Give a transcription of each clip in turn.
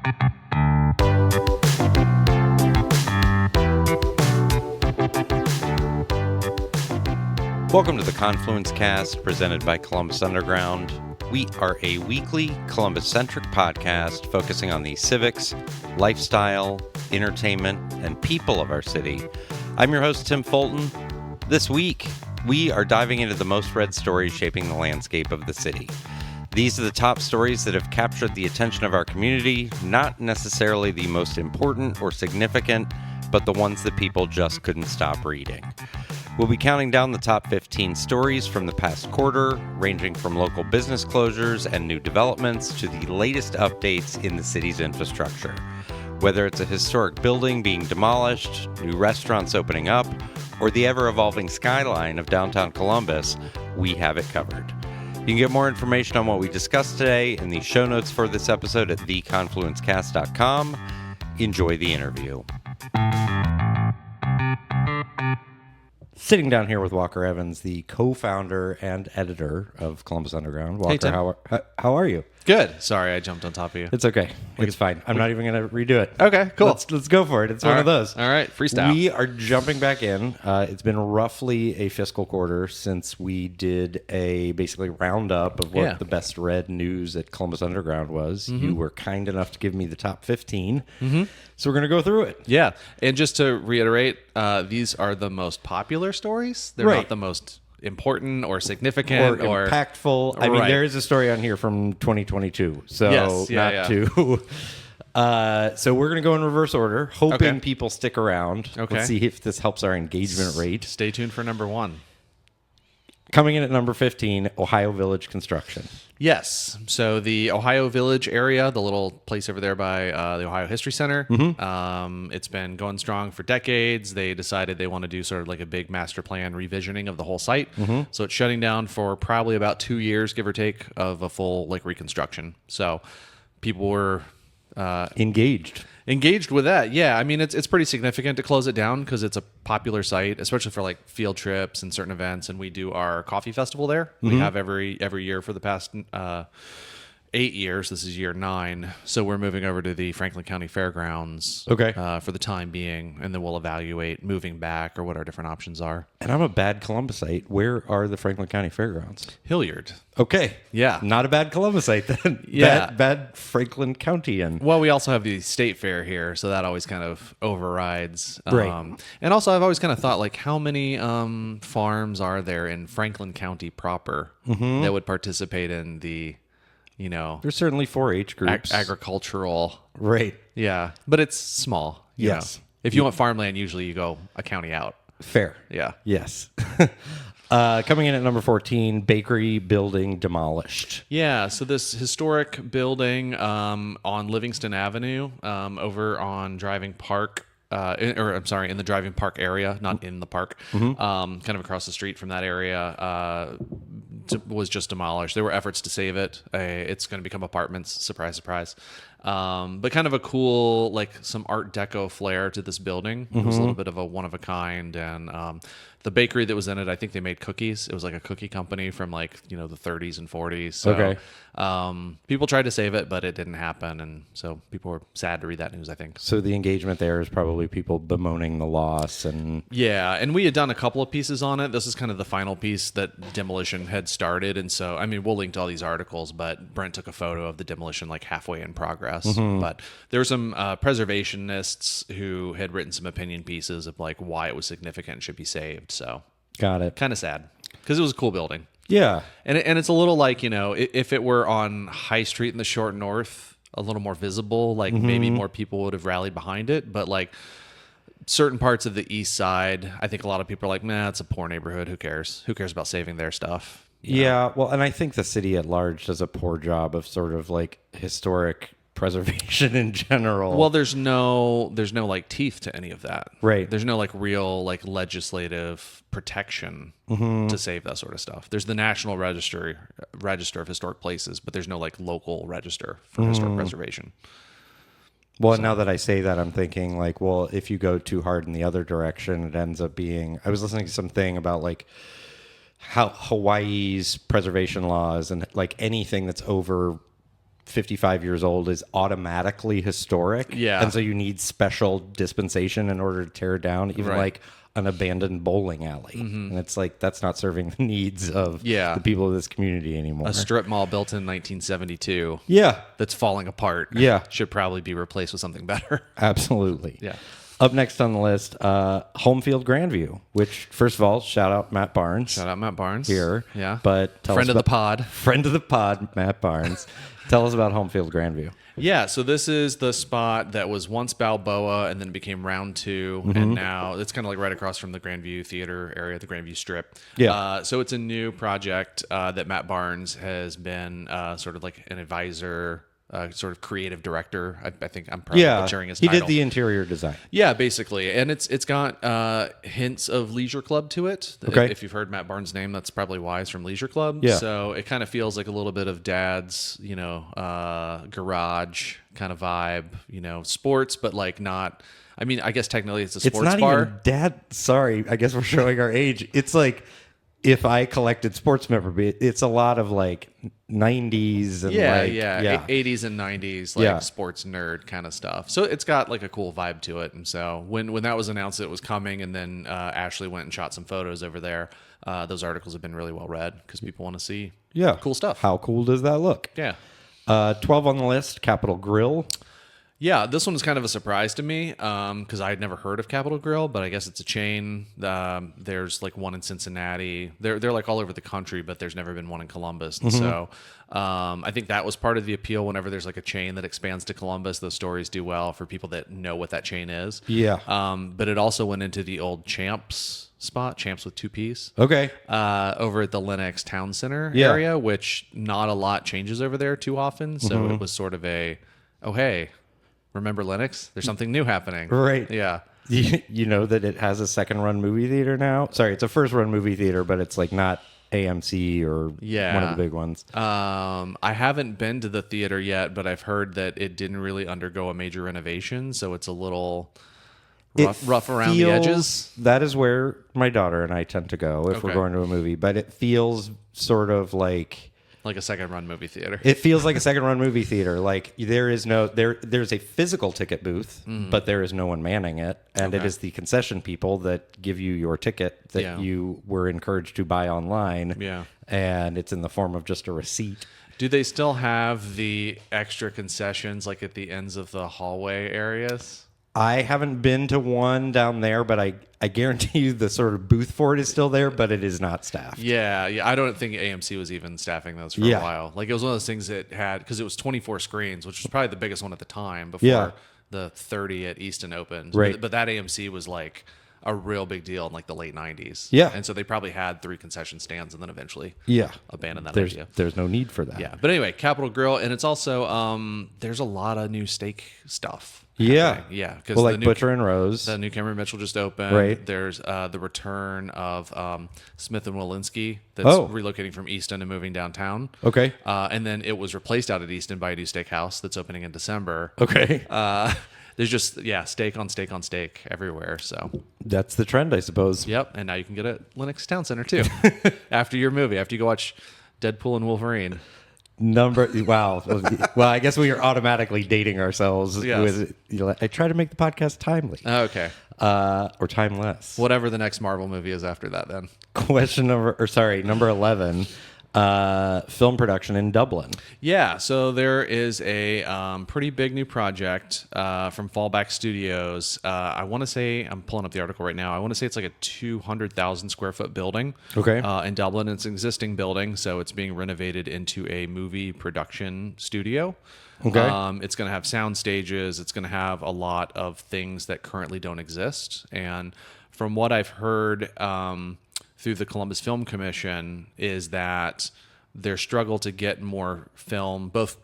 Welcome to the Confluence cast presented by Columbus Underground. We are a weekly Columbus-centric podcast focusing on the civics, lifestyle, entertainment, and people of our city. I'm your host, Tim Fulton. This week, we are diving into the most read stories shaping the landscape of the city. These are the top stories that have captured the attention of our community, not necessarily the most important or significant, but the ones that people just couldn't stop reading. We'll be counting down the top 15 stories from the past quarter, ranging from local business closures and new developments to the latest updates in the city's infrastructure. Whether it's a historic building being demolished, new restaurants opening up, or the ever-evolving skyline of downtown Columbus, we have it covered. You can get more information on what we discussed today in the show notes for this episode at theconfluencecast.com. Enjoy the interview. Sitting down here with Walker Evans, the co-founder and editor of Columbus Underground. Walker, hey, Tim. How are you? Good. Sorry, I jumped on top of you. It's okay. It's fine. I'm not even going to redo it. Okay, cool. Let's go for it. It's one of those. All right, freestyle. We are jumping back in. It's been roughly a fiscal quarter since we did a basically roundup of what the best read news at Columbus Underground was. Mm-hmm. You were kind enough to give me the top 15. Mm-hmm. So we're going to go through it. Yeah. And just to reiterate, these are the most popular stories. They're not the most important or significant or impactful. I mean, there is a story on here from 2022. So so we're going to go in reverse order, hoping people stick around. Okay. Let's see if this helps our engagement rate. Stay tuned for number 1. Coming in at number 15, Ohio Village construction. Yes. So the Ohio Village area, the little place over there by the Ohio History Center, it's been going strong for decades. They decided they want to do sort of like a big master plan revisioning of the whole site. So it's shutting down for probably about 2 years, give or take, of a full like reconstruction. So people were engaged with that. Yeah, I mean, it's pretty significant to close it down because it's a popular site, especially for like field trips and certain events. And we do our coffee festival there. We have every year for the past 8 years. This is year 9. So we're moving over to the Franklin County Fairgrounds for the time being, and then we'll evaluate moving back or what our different options are. And I'm a bad Columbusite. Where are the Franklin County Fairgrounds? Hilliard. Okay. Yeah. Not a bad Columbusite then. Yeah. Bad Franklin County-ian. Well, we also have the state fair here, so that always kind of overrides. Right. And also, I've always kind of thought, like, how many farms are there in Franklin County proper that would participate in the, there's certainly 4-H groups. Agricultural. Right. Yeah. But it's small. Yes. If you want farmland, usually you go a county out. Fair. Yeah. Yes. Coming in at number 14, bakery building demolished. Yeah, so this historic building on Livingston Avenue over on Driving Park, in the Driving Park area, not in the park, kind of across the street from that area, was just demolished. There were efforts to save it. It's going to become apartments. Surprise, surprise. But kind of a cool, like some Art Deco flair to this building. It was a little bit of a one of a kind. And the bakery that was in it, I think they made cookies. It was like a cookie company from like, the 30s and 40s. So people tried to save it, but it didn't happen. And so people were sad to read that news, I think. So the engagement there is probably people bemoaning the loss. Yeah, and we had done a couple of pieces on it. This is kind of the final piece that demolition had started. And so, I mean, we'll link to all these articles, but Brent took a photo of the demolition like halfway in progress. But there were some preservationists who had written some opinion pieces of like why it was significant and should be saved. So got it. Kind of sad because it was a cool building. Yeah. And it's a little like, if it were on High Street in the Short North, a little more visible, like maybe more people would have rallied behind it. But like certain parts of the east side, I think a lot of people are like, nah, it's a poor neighborhood. Who cares? Who cares about saving their stuff? Yeah. Well, and I think the city at large does a poor job of sort of like historic preservation in general. Well, there's no like teeth to any of that. Right. There's no like real like legislative protection to save that sort of stuff. There's the National Register of Historic Places, but there's no like local register for historic preservation. Well, now that I say that, I'm thinking like, well, if you go too hard in the other direction, it ends up being, I was listening to something about like how Hawaii's preservation laws and like anything that's over 55 years old is automatically historic. Yeah. And so you need special dispensation in order to tear it down, even Right. like an abandoned bowling alley. And it's like, that's not serving the needs of the people of this community anymore. A strip mall built in 1972 Yeah, that's falling apart. Yeah. Should probably be replaced with something better. absolutely. Yeah. Up next on the list, Home Field Grandview, which, first of all, shout out Matt Barnes. Shout out Matt Barnes. Here. Yeah. But tell Friend us of the about- pod. Friend of the pod, Matt Barnes. Tell us about Home Field Grandview. Yeah, so this is the spot that was once Balboa and then became Round 2, and now it's kind of like right across from the Grandview Theater area, the Grandview Strip. Yeah. So it's a new project that Matt Barnes has been sort of like an advisor, sort of creative director. I think I'm probably butchering his he title. did the interior design. Yeah, basically, and it's got hints of Leisure Club to it. Okay. If you've heard Matt Barnes' name, that's probably why it's from Leisure Club. Yeah. So it kind of feels like a little bit of Dad's, garage kind of vibe. Sports, but like not. I mean, I guess technically it's a sports It's not bar. even Dad. Sorry, I guess we're showing our age. It's like if I collected sports memorabilia, it's a lot of like 90s and Yeah, 80s and 90s, like sports nerd kind of stuff. So it's got like a cool vibe to it. And so when that was announced that it was coming, and then Ashley went and shot some photos over there, those articles have been really well read because people want to see cool stuff. How cool does that look? Yeah. 12 on the list, Capitol Grill. Yeah, this one was kind of a surprise to me because I had never heard of Capitol Grill, but I guess it's a chain. There's like one in Cincinnati. They're like all over the country, but there's never been one in Columbus. And so I think that was part of the appeal. Whenever there's like a chain that expands to Columbus, those stories do well for people that know what that chain is. Yeah. But it also went into the old Champs spot, Champs with 2 P's. Okay. Over at the Lenox Town Center Yeah. area, which not a lot changes over there too often. So it was sort of hey, remember Linux? There's something new happening. Right. Yeah. You know that it has a second run movie theater now? Sorry, it's a first run movie theater, but it's like not AMC or one of the big ones. I haven't been to the theater yet, but I've heard that it didn't really undergo a major renovation, so it's a little rough around the edges. That is where my daughter and I tend to go if we're Okay. going to a movie, but it feels sort of like Like a second run movie theater. it feels like a second run movie theater. Like there's a physical ticket booth, but there is no one manning it, and it is the concession people that give you your ticket that you were encouraged to buy online. Yeah. And it's in the form of just a receipt. Do they still have the extra concessions like at the ends of the hallway areas? I haven't been to one down there, but I guarantee you the sort of booth for it is still there, but it is not staffed. Yeah. I don't think AMC was even staffing those for a while. Like it was one of those things that had, because it was 24 screens, which was probably the biggest one at the time before the 30 at Easton opened. Right. But that AMC was like a real big deal in like the late 90s. Yeah. And so they probably had 3 concession stands and then eventually abandoned that idea. There's no need for that. Yeah. But anyway, Capitol Grill. And it's also, there's a lot of new steak stuff. Yeah. happening. Yeah. Because Well, like Butcher and Rose. the new Cameron Mitchell just opened. Right. There's the return of Smith and Walensky that's relocating from Easton and moving downtown. Okay. And then it was replaced out at Easton by a new steakhouse that's opening in December. Okay. There's just steak on steak on steak everywhere. So That's the trend, I suppose. yep. And now you can get it at Lenox Town Center too. After your movie, after you go watch Deadpool and Wolverine. Wow. Well, I guess we are automatically dating ourselves. Yes. I try to make the podcast timely. Okay. Or timeless. Whatever the next Marvel movie is after that, then. Number 11. Film production in Dublin. Yeah, so there is a pretty big new project from Fallback Studios. I want to say, I'm pulling up the article right now. I want to say it's like a 200,000 square foot building. Okay. In Dublin. It's an existing building, so it's being renovated into a movie production studio. Okay. It's going to have sound stages. It's going to have a lot of things that currently don't exist. And from what I've heard through the Columbus Film Commission is that their struggle to get more film, both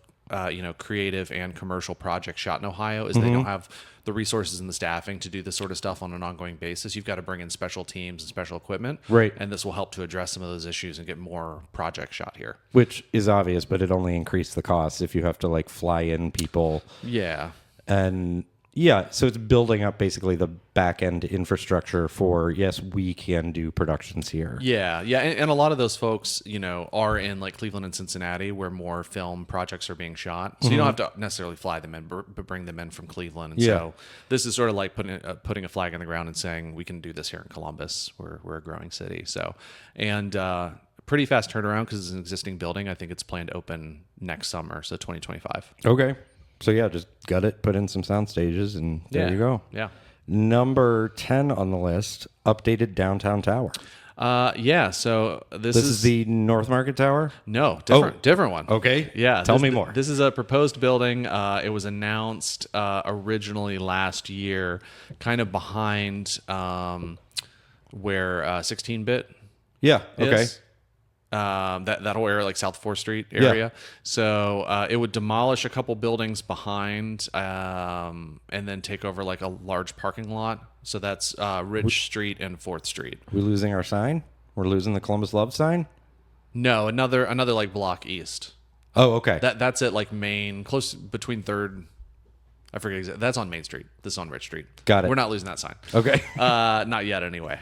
creative and commercial projects shot in Ohio, is they don't have the resources and the staffing to do this sort of stuff on an ongoing basis. You've got to bring in special teams and special equipment. Right. And this will help to address some of those issues and get more projects shot here. Which is obvious, but it only increased the cost if you have to like fly in people. Yeah. And Yeah, so it's building up basically the back end infrastructure for, yes, we can do productions here. Yeah, yeah, and a lot of those folks, are in like Cleveland and Cincinnati, where more film projects are being shot. So you don't have to necessarily fly them in, but bring them in from Cleveland. And so this is sort of like putting a flag in the ground and saying we can do this here in Columbus. We're a growing city. So pretty fast turnaround because it's an existing building. I think it's planned to open next summer, so 2025. Okay. So yeah, just gut it, put in some sound stages, and there you go. Yeah. Number 10 on the list, updated downtown tower. So this is the North Market Tower? No, different one. Okay. Yeah. Tell me more. This is a proposed building. It was announced originally last year, kind of behind where 16-bit Yeah. Okay. is. That whole area, like South 4th Street area. Yeah. So it would demolish a couple buildings behind, and then take over like a large parking lot. So that's Ridge Street and 4th Street. We losing our sign? We're losing the Columbus Love sign? No, another like block east. Oh, okay. That's at like Main, close between 3rd. I forget exactly. That's on Main Street. This is on Ridge Street. Got it. We're not losing that sign. Okay. Not yet, anyway.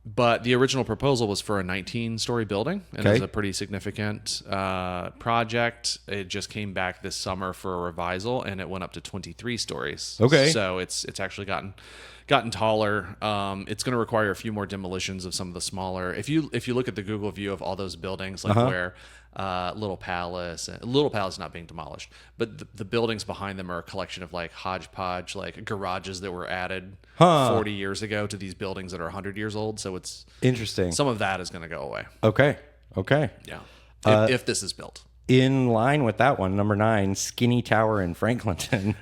But the original proposal was for a 19-story building, and it was a pretty significant project. It just came back this summer for a revisal, and it went up to 23 stories. Okay. So it's actually gotten taller. It's going to require a few more demolitions of some of the smaller. If you look at the Google view of all those buildings, like where Little Palace is not being demolished, but the buildings behind them are a collection of like hodgepodge, like garages that were added 40 years ago to these buildings that are 100 years old. So it's interesting. Some of that is going to go away. Okay. Yeah. If this is built. In line with that one, number 9, Skinny Tower in Franklinton.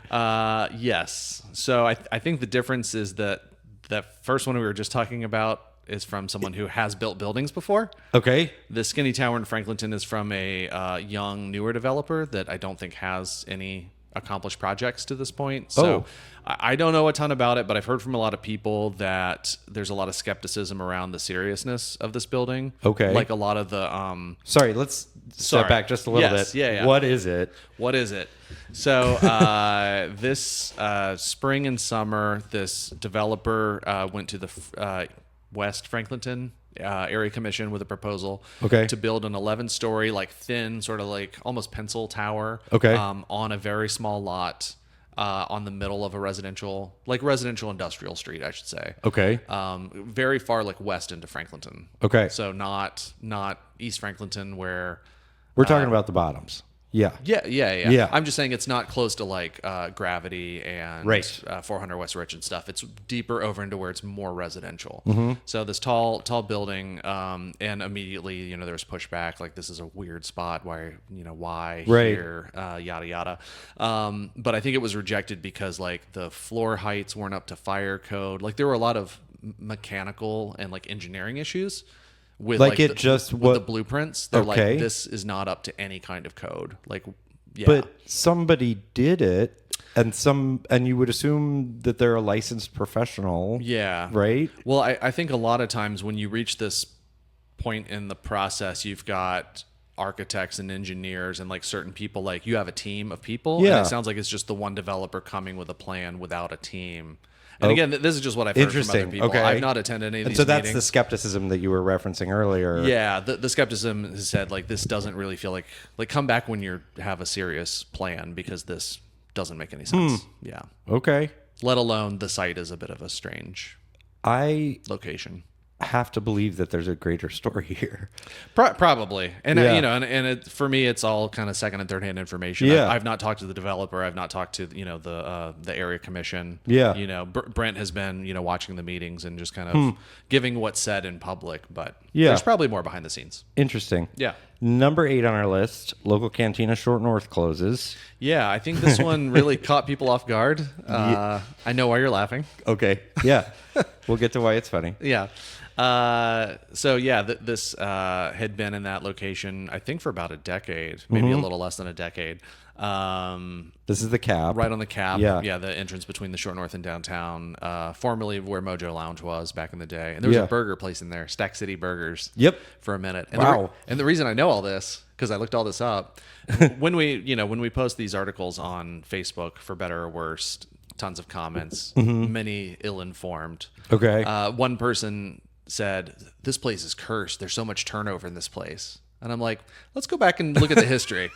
Yes. So I think the difference is that first one we were just talking about is from someone who has built buildings before. Okay. The Skinny Tower in Franklinton is from a young, newer developer that I don't think has any accomplished projects to this point. So I don't know a ton about it, but I've heard from a lot of people that there's a lot of skepticism around the seriousness of this building. Okay. Like a lot of the... let's step back just a little bit. Yeah. What is it? So this spring and summer, this developer went to the West Franklinton Area Commission with a proposal to build an 11-story, like thin, sort of like almost pencil tower on a very small lot on the middle of a residential industrial street, I should say. Okay. Very far like west into Franklinton. Okay. So not East Franklinton where... We're talking about the bottoms. Yeah. I'm just saying it's not close to like Gravity and 400 West Rich and stuff. It's deeper over into where it's more residential. Mm-hmm. So this tall building, and immediately there's pushback like this is a weird spot. Why here? Yada yada. But I think it was rejected because like the floor heights weren't up to fire code. Like there were a lot of mechanical and like engineering issues. With the blueprints, they're like, this is not up to any kind of code. Like, yeah. But somebody did it, and you would assume that they're a licensed professional. Yeah. Right? Well, I think a lot of times when you reach this point in the process, you've got architects and engineers and like certain people, like you have a team of people. Yeah. And it sounds like it's just the one developer coming with a plan without a team. And again, this is just what I've heard from other people. Okay. I've not attended any of these meetings. So that's the skepticism that you were referencing earlier. Yeah, the skepticism has said, like, this doesn't really feel like come back when you have a serious plan because this doesn't make any sense. Yeah. Okay. Let alone the site is a bit of a strange location. Have to believe that there's a greater story here. Probably. And for me it's all kind of second and third hand information. Yeah. I've not talked to the developer. I've not talked to the area commission. Yeah. Brent has been watching the meetings and just kind of giving what's said in public, but there's probably more behind the scenes. Interesting. Yeah. Number 8 on our list, local cantina Short North closes. Yeah, I think this one really caught people off guard. I know why you're laughing. Okay. Yeah. We'll get to why it's funny. Yeah. This had been in that location, I think, for about a decade, maybe a little less than a decade. This is the Cap. Right on the Cap. Yeah. Yeah, the entrance between the Short North and downtown, formerly where Mojo Lounge was back in the day. And there was a burger place in there, Stack City Burgers. Yep. For a minute. And Wow. and the reason I know all this, because I looked all this up, when we post these articles on Facebook, for better or worse, tons of comments, many ill-informed. Okay. One person said, "This place is cursed. There's so much turnover in this place." And I'm like, let's go back and look at the history.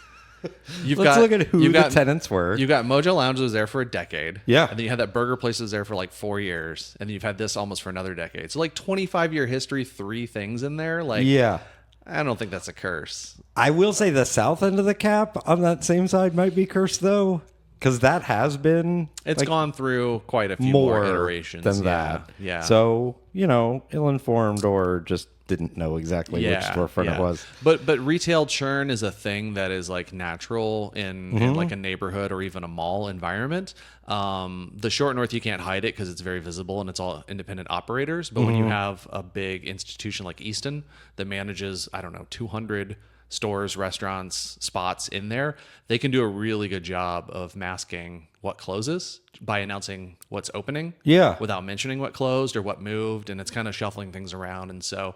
Let's look at who the tenants were. You got Mojo Lounge was there for a decade. Yeah. And then you had that burger place was there for like 4 years. And then you've had this almost for another decade. So like 25-year history, 3 things in there. Like, yeah. I don't think that's a curse. I will say the south end of the Cap on that same side might be cursed, though. Because that has been... It's gone through quite a few more iterations than that. Yeah. So, ill-informed or just didn't know exactly which storefront it was. But retail churn is a thing that is like natural in like a neighborhood or even a mall environment. The Short North, you can't hide it because it's very visible and it's all independent operators. But when you have a big institution like Easton that manages, 200 stores, restaurants, spots in there, they can do a really good job of masking what closes by announcing what's opening without mentioning what closed or what moved, and it's kind of shuffling things around. And so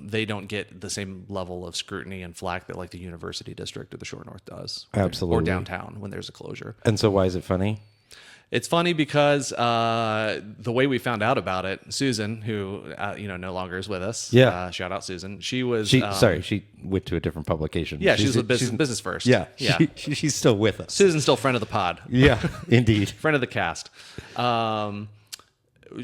they don't get the same level of scrutiny and flack that like the University District or the Short North does. Absolutely. Or downtown when there's a closure. And so why is it funny? It's funny because the way we found out about it, Susan, who no longer is with us. Yeah. Shout out Susan. She was. She went to a different publication. Yeah, she's with Business First. Yeah. Yeah. She's still with us. Susan's still friend of the pod. Yeah, indeed. Friend of the cast.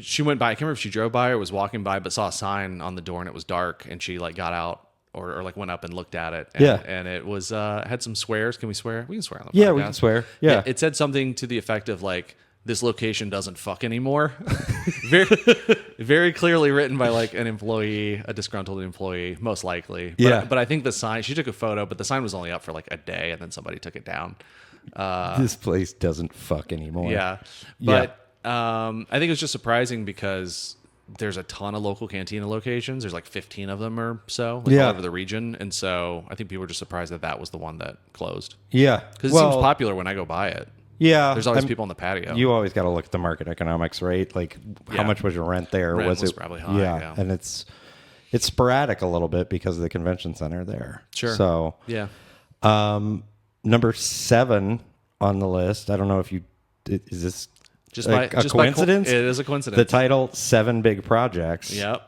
She went by. I can't remember if she drove by or was walking by, but saw a sign on the door and it was dark, and she like got out. Or like went up and looked at it. And, and it was had some swears. Can we swear? We can swear on the podcast. Yeah, we can swear. Yeah. It said something to the effect of like, this location doesn't fuck anymore. very, very clearly written by like an employee, a disgruntled employee, most likely. But I think the sign, she took a photo, but the sign was only up for like a day and then somebody took it down. This place doesn't fuck anymore. Yeah. But I think it was just surprising because there's a ton of local cantina locations. There's like 15 of them or so all over the region. And so I think people were just surprised that was the one that closed. Yeah. Because it seems popular when I go by it. Yeah. There's always people on the patio. You always got to look at the market economics, right? Like how much was your rent there? Rent was it probably high. Yeah. And it's sporadic a little bit because of the convention center there. Sure. So yeah. Number 7 on the list. I don't know if is this just a coincidence? It is a coincidence. The title, 7 Big Projects. Yep.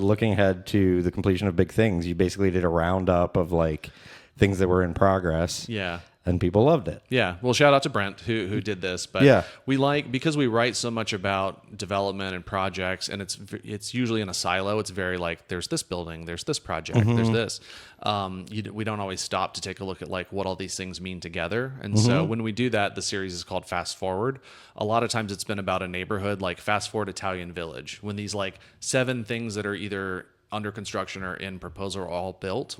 Looking ahead to the completion of big things. You basically did a roundup of like things that were in progress. Yeah. And people loved it. Yeah. Well, shout out to Brent who did this. But we because we write so much about development and projects, and it's usually in a silo. It's very like, there's this building, there's this project, there's this. We don't always stop to take a look at like what all these things mean together. And so when we do that, the series is called Fast Forward. A lot of times it's been about a neighborhood, like Fast Forward Italian Village, when these like 7 things that are either under construction or in proposal are all built.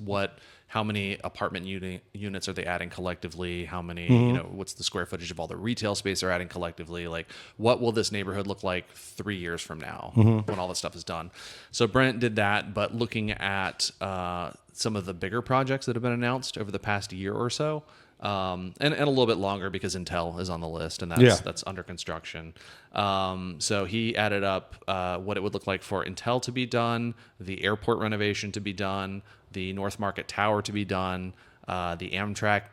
How many apartment units are they adding collectively? How many, what's the square footage of all the retail space they're adding collectively? Like, what will this neighborhood look like 3 years from now when all this stuff is done? So Brent did that, but looking at some of the bigger projects that have been announced over the past year or so, and a little bit longer because Intel is on the list and that's under construction. So he added up what it would look like for Intel to be done, the airport renovation to be done, the North Market Tower to be done, the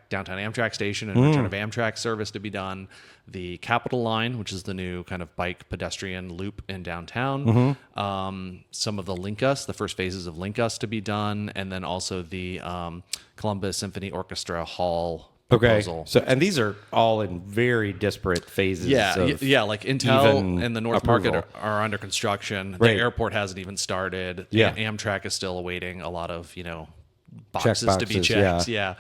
downtown Amtrak station and return of Amtrak service to be done, the Capitol Line, which is the new kind of bike pedestrian loop in downtown, some of the first phases of Link Us to be done, and then also the Columbus Symphony Orchestra Hall proposal. Okay. So, and these are all in very disparate phases. Yeah. Like Intel and the North Market are under construction. The airport hasn't even started. Yeah. Amtrak is still awaiting a lot of, boxes to be checked. Yeah.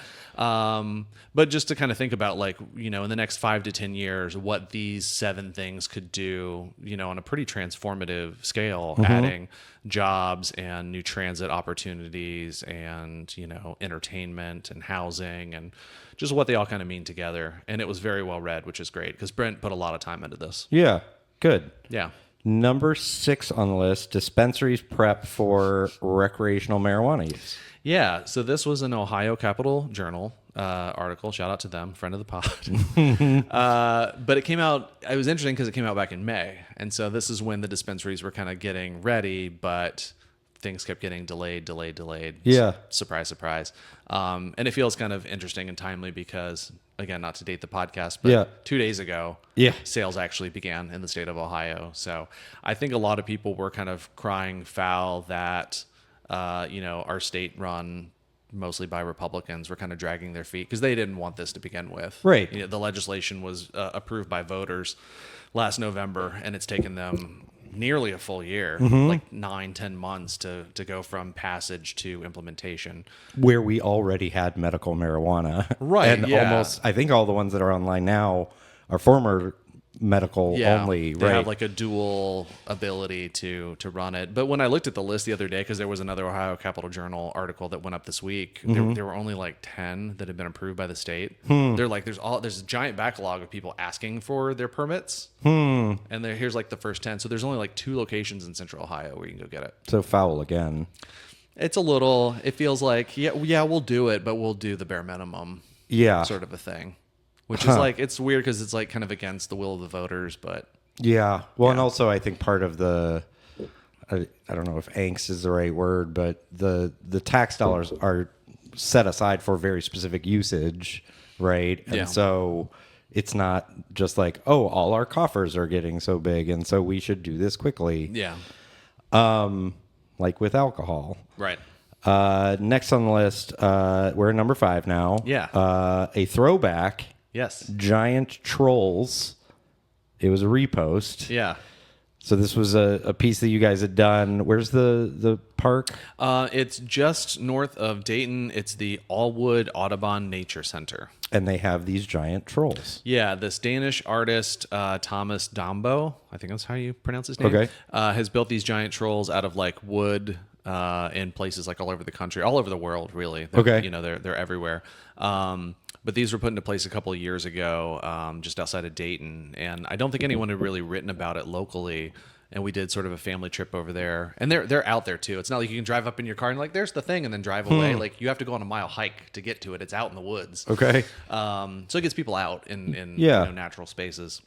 But just to kind of think about like, in the next 5 to 10 years, what these 7 things could do, on a pretty transformative scale, adding jobs and new transit opportunities and, entertainment and housing and just what they all kind of mean together. And it was very well read, which is great because Brent put a lot of time into this. Yeah. Good. Yeah. Number 6 on the list, dispensaries prep for recreational marijuana use. Yeah, so this was an Ohio Capital Journal article. Shout out to them, friend of the pod. But it came out, it was interesting because it came out back in May. And so this is when the dispensaries were kind of getting ready, but things kept getting delayed. Yeah. Surprise, surprise. And it feels kind of interesting and timely because, again, not to date the podcast, but 2 days ago, sales actually began in the state of Ohio. So I think a lot of people were kind of crying foul that, our state run mostly by Republicans were kind of dragging their feet because they didn't want this to begin with. Right. The legislation was approved by voters last November, and it's taken them nearly a full year, like 9-10 months to go from passage to implementation. Where we already had medical marijuana. Right. And almost, I think all the ones that are online now are former medical only. They right. have like a dual ability to run it. But when I looked at the list the other day, because there was another Ohio Capitol Journal article that went up this week, there were only like 10 that had been approved by the state. They're like, there's a giant backlog of people asking for their permits. And here's like the first 10. So there's only like 2 locations in Central Ohio where you can go get it. So foul again. It's it feels like, we'll do it, but we'll do the bare minimum. Yeah. Sort of a thing. Which is like, it's weird because it's like kind of against the will of the voters, but. Yeah. Well, and also I think part of the, I don't know if angst is the right word, but the tax dollars are set aside for very specific usage, right? And so it's not just like, oh, all our coffers are getting so big, and so we should do this quickly. Yeah. Like with alcohol. Right. Next on the list, we're at number 5 now. Yeah. A throwback. Yes. Giant trolls. It was a repost. Yeah. So this was a piece that you guys had done. Where's the park? It's just north of Dayton. It's the Allwood Audubon Nature Center. And they have these giant trolls. Yeah, this Danish artist, Thomas Dambo, I think that's how you pronounce his name, has built these giant trolls out of like wood in places like all over the country, all over the world, really. They're everywhere. But these were put into place a couple of years ago, just outside of Dayton. And I don't think anyone had really written about it locally. And we did sort of a family trip over there. And they're out there, too. It's not like you can drive up in your car and like, there's the thing, and then drive away. Like, you have to go on a mile hike to get to it. It's out in the woods. Okay. So it gets people out in natural spaces.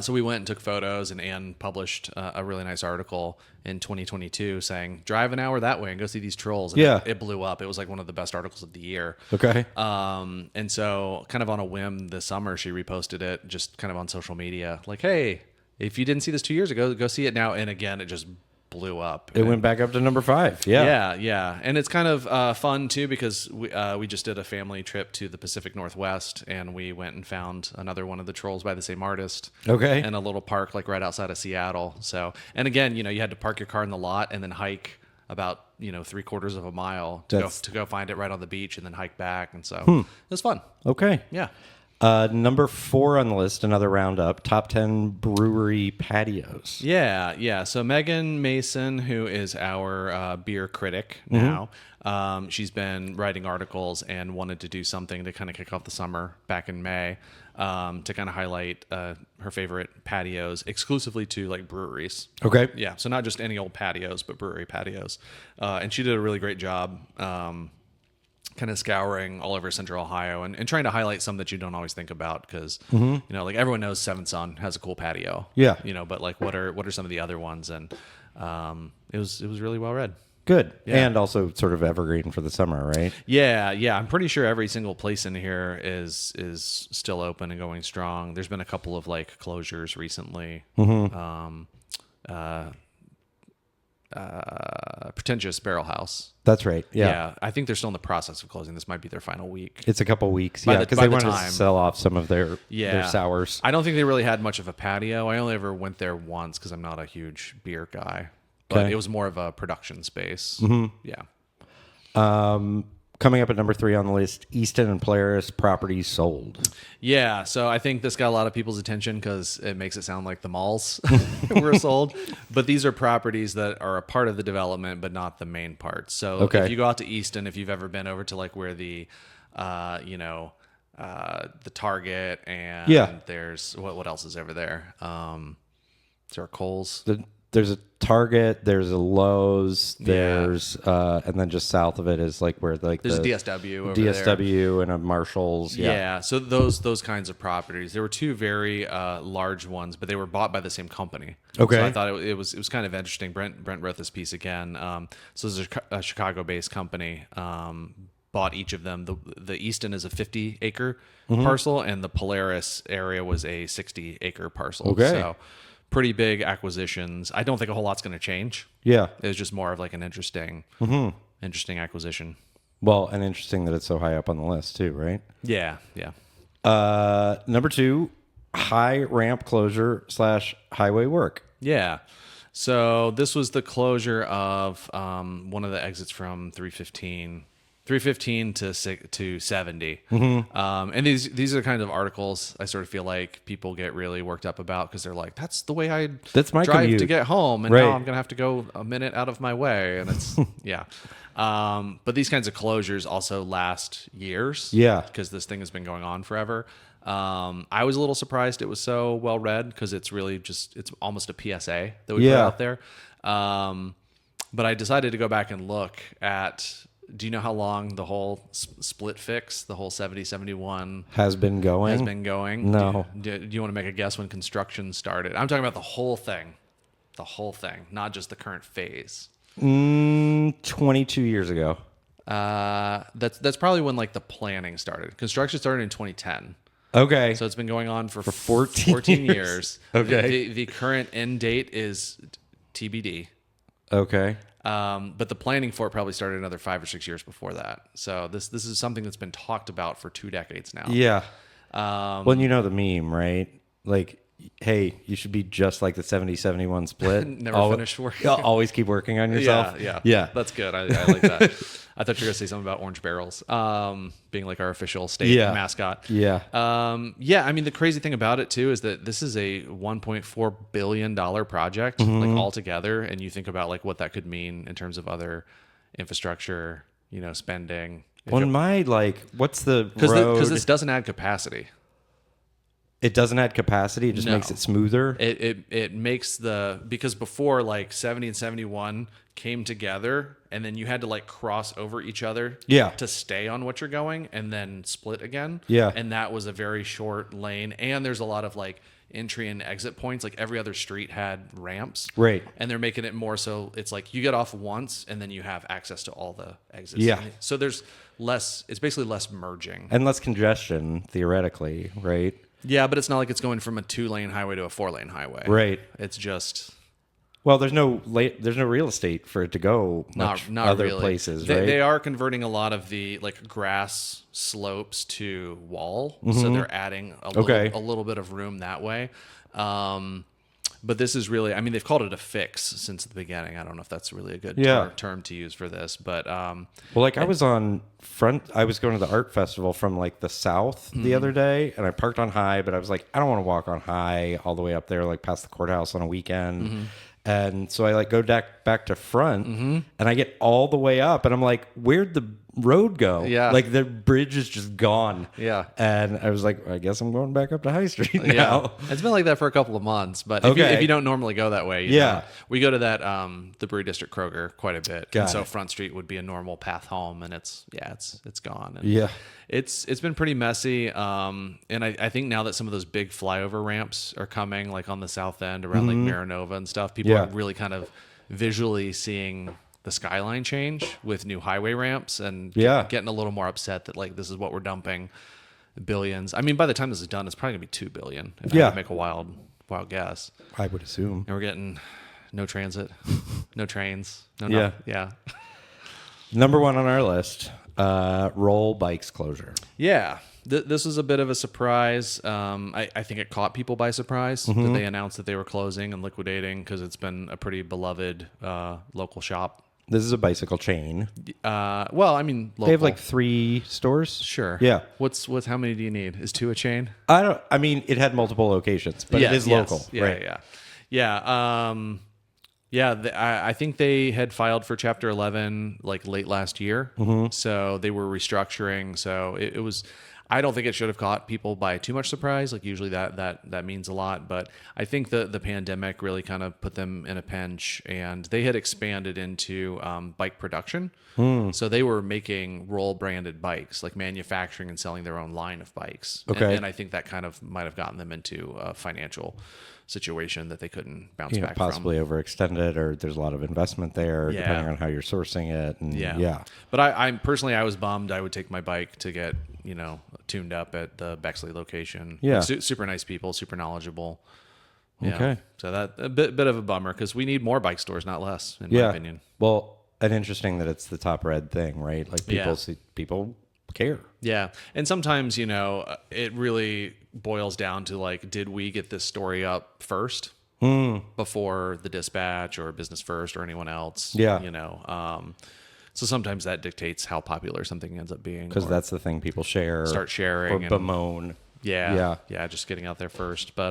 So we went and took photos, and Anne published a really nice article in 2022 saying, drive an hour that way and go see these trolls. And it blew up. It was like one of the best articles of the year. Okay. And so kind of on a whim this summer, she reposted it just kind of on social media. Like, hey, if you didn't see this 2 years ago, go see it now. And again, it just blew up. It went back up to number 5. Yeah. And it's kind of fun too because we just did a family trip to the Pacific Northwest, and we went and found another one of the trolls by the same artist. Okay. In a little park like right outside of Seattle. So, and again, you had to park your car in the lot and then hike about 3/4 of a mile to go find it right on the beach and then hike back. And so it was fun. Okay. Yeah. Number 4 on the list, another roundup, top 10 brewery patios. Yeah. So Megan Mason, who is our beer critic now, she's been writing articles and wanted to do something to kind of kick off the summer back in May to kind of highlight her favorite patios exclusively to like breweries. Okay. Yeah. So not just any old patios, but brewery patios. And she did a really great job kind of scouring all over Central Ohio and trying to highlight some that you don't always think about because, like everyone knows Seven Sun has a cool patio. Yeah. But like what are some of the other ones? And it was really well read. Good. Yeah. And also sort of evergreen for the summer, right? Yeah. I'm pretty sure every single place in here is still open and going strong. There's been a couple of like closures recently. Pretentious Barrel House. That's right. Yeah. I think they're still in the process of closing. This might be their final week. It's a couple weeks. Because they wanted to sell off some of their sours. I don't think they really had much of a patio. I only ever went there once because I'm not a huge beer guy. But it was more of a production space. Yeah. Coming up at number 3 on the list, Easton and Polaris properties sold. Yeah, so I think this got a lot of people's attention because it makes it sound like the malls were sold. But these are properties that are a part of the development, but not the main part. So if you go out to Easton, if you've ever been over to like where the, the Target and there's what else is over there? Is there a Kohl's? The there's a Target, there's a Lowe's, there's and then just south of it is like where like there's the a DSW over DSW and a Marshalls. Yeah. So those kinds of properties. There were two very large ones, but they were bought by the same company. Okay. So I thought it was kind of interesting. Brent wrote this piece again. So this is a Chicago-based company. Bought each of them. The Easton is a 50-acre parcel, and the Polaris area was a 60-acre parcel. Okay. So pretty big acquisitions. I don't think a whole lot's going to change. Yeah. It was just more of like an interesting acquisition. Well, and interesting that it's so high up on the list too, right? Yeah. Yeah. Number 2, high ramp closure / highway work. Yeah. So this was the closure of one of the exits from 315 to 70. And these are the kind of articles I sort of feel like people get really worked up about because they're like, that's the way I my drive commute to get home. And Right. now I'm going to have to go a minute out of my way. And it's, yeah. But these kinds of closures also last years. Yeah. Because this thing has been going on forever. I was a little surprised it was so well read because it's really it's almost a PSA that we put out there. But I decided to go back and look at, do you know how long the whole split fix, the whole 70-71 has been going? No. Do you want to make a guess when construction started? I'm talking about the whole thing, not just the current phase. 22 years ago. That's probably when like the planning started. Construction started in 2010. Okay. So it's been going on for 14 years. Okay. The current end date is TBD. Okay. But the planning for it probably started another 5 or 6 years before that. So this is something that's been talked about for 2 decades now. Yeah. Well, you know the meme, right? Like, hey, you should be just like the 70-71 split. Never finish work. Always keep working on yourself. Yeah. That's good. I like that. I thought you were going to say something about orange barrels being like our official state mascot. Yeah. I mean, the crazy thing about it, too, is that this is a $1.4 billion project like altogether. And you think about like what that could mean in terms of other infrastructure, spending. What's the road? Because this doesn't add capacity. It doesn't add capacity. It just makes it smoother. It makes because before like 70 and 71 came together and then you had to like cross over each other to stay on what you're going and then split again. Yeah. And that was a very short lane. And there's a lot of like entry and exit points. Like every other street had ramps. Right. And they're making it more so it's like you get off once and then you have access to all the exits. Yeah. So there's it's basically less merging. And less congestion, theoretically, right? Yeah, but it's not like it's going from a 2-lane highway to a 4-lane highway. Right. It's just... Well, there's no real estate for it to go much not other really. places, right? They are converting a lot of the like grass slopes to wall, so they're adding a little bit of room that way. But this is really, I mean, they've called it a fix since the beginning. I don't know if that's really a good term to use for this, but I was going to the art festival from like the south the other day, and I parked on High, but I was like, I don't want to walk on High all the way up there, like past the courthouse on a weekend. And so I like go back to Front, and I get all the way up, and I'm like, where'd the road go? Yeah. Like the bridge is just gone. Yeah. And I was like, I guess I'm going back up to High Street now. Yeah. It's been like that for a couple of months, but if you don't normally go that way, you know, we go to that the Brewery District Kroger quite a bit. And so Front Street would be a normal path home, and it's gone. And it's been pretty messy. And I think now that some of those big flyover ramps are coming, like on the south end around like Marinova and stuff, people are really kind of visually seeing the skyline change with new highway ramps and getting a little more upset that like this is what we're dumping billions. I mean, by the time this is done, it's probably gonna be $2 billion. If I had to make a wild guess. I would assume. And we're getting no transit, no trains, Number 1 on our list, Roll Bikes closure. Yeah. This was a bit of a surprise. I think it caught people by surprise that they announced that they were closing and liquidating because it's been a pretty beloved local shop. This is a bicycle chain. Well, I mean, local. They have like 3 stores. Sure. Yeah. What's how many do you need? Is 2 a chain? I mean, it had multiple locations, but it is local. Yeah, right? I think they had filed for Chapter 11 like late last year. So they were restructuring. So it was. I don't think it should have caught people by too much surprise. Like usually that means a lot, but I think the pandemic really kind of put them in a pinch, and they had expanded into bike production. So they were making Roll branded bikes, like manufacturing and selling their own line of bikes. Okay. And I think that kind of might have gotten them into a financial situation that they couldn't bounce back from. Possibly overextended, or there's a lot of investment there, depending on how you're sourcing it. And But I personally, I was bummed. I would take my bike to get, tuned up at the Bexley location. Yeah. Super nice people, super knowledgeable. Yeah. Okay. So that a bit of a bummer, because we need more bike stores, not less, in my opinion. Well, and interesting that it's the top red thing, right? Like people care. Yeah. And sometimes, it really boils down to like, did we get this story up first before the Dispatch or Business First or anyone else? Yeah. So sometimes that dictates how popular something ends up being. Because that's the thing people share. Start sharing. Or bemoan. Yeah. Just getting out there first. But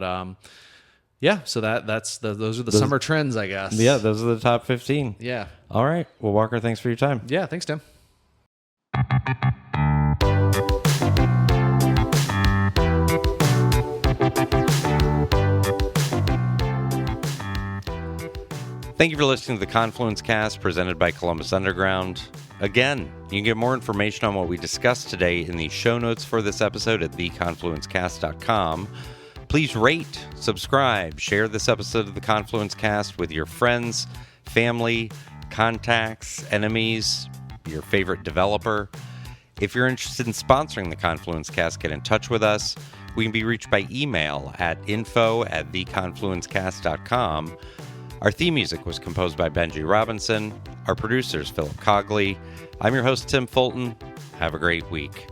so those are the summer trends, I guess. Yeah, those are the top 15. Yeah. All right. Well, Walker, thanks for your time. Yeah, thanks, Tim. Thank you for listening to the Confluence Cast presented by Columbus Underground. Again, you can get more information on what we discussed today in the show notes for this episode at theconfluencecast.com. Please rate, subscribe, share this episode of the Confluence Cast with your friends, family, contacts, enemies, your favorite developer. If you're interested in sponsoring the Confluence Cast, get in touch with us. We can be reached by email at info@theconfluencecast.com. Our theme music was composed by Benji Robinson. Our producer is Philip Cogley. I'm your host, Tim Fulton. Have a great week.